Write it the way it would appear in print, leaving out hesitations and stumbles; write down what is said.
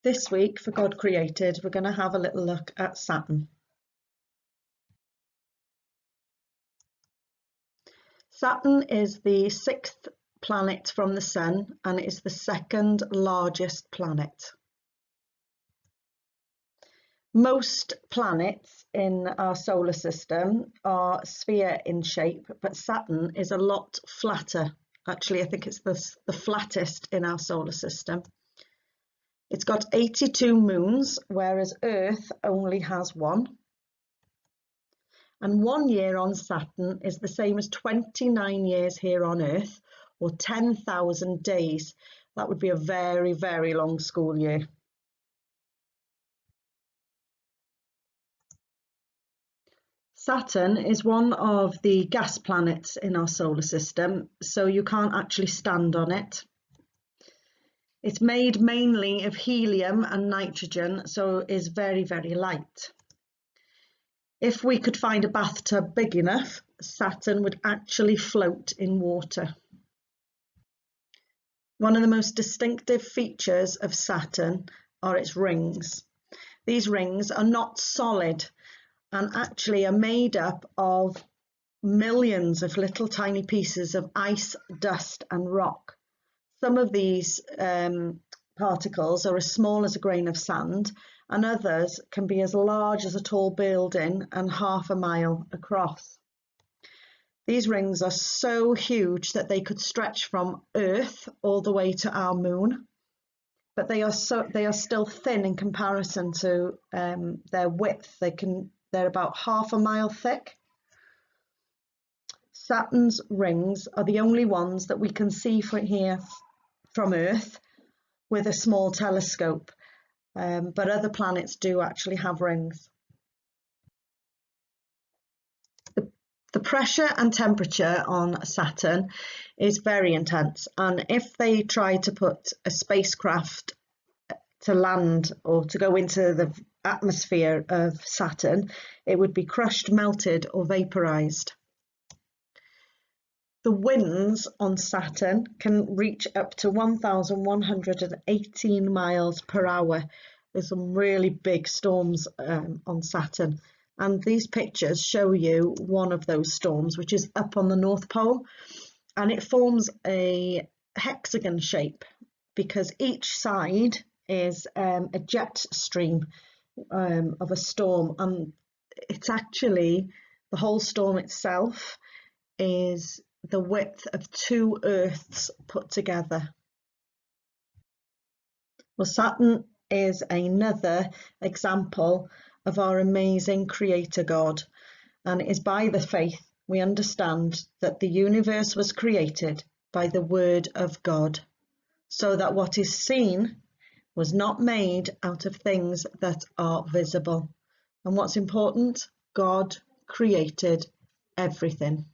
This week for God Created, we're going to have a little look at Saturn. Saturn is the 6th planet from the Sun and it is the 2nd largest planet. Most planets in our solar system are sphere in shape, but Saturn is a lot flatter. Actually, I think it's the flattest in our solar system. It's got 82 moons, whereas Earth only has one. And 1 year on Saturn is the same as 29 years here on Earth, or 10,000 days. That would be a very, very long school year. Saturn is one of the gas planets in our solar system, so you can't actually stand on it. It's made mainly of helium and nitrogen, so is very, very light. If we could find a bathtub big enough, Saturn would actually float in water. One of the most distinctive features of Saturn are its rings. These rings are not solid and actually are made up of millions of little tiny pieces of ice, dust and rock. Some of these particles are as small as a grain of sand, and others can be as large as a tall building and half a mile across. These rings are so huge that they could stretch from Earth all the way to our moon, but they are still thin in comparison to their width. They're about half a mile thick. Saturn's rings are the only ones that we can see from here from Earth with a small telescope, but other planets do actually have rings. The pressure and temperature on Saturn is very intense, and if they try to put a spacecraft to land or to go into the atmosphere of Saturn, it would be crushed, melted or vaporized. The winds on Saturn can reach up to 1,118 miles per hour. There's some really big storms on Saturn, and these pictures show you one of those storms, which is up on the North Pole, and it forms a hexagon shape because each side is a jet stream of a storm, and it's actually, the whole storm itself is the width of 2 Earths put together. Well, Saturn is another example of our amazing Creator God, and it is by the faith we understand that the universe was created by the word of God, so that what is seen was not made out of things that are visible. And what's important, God created everything.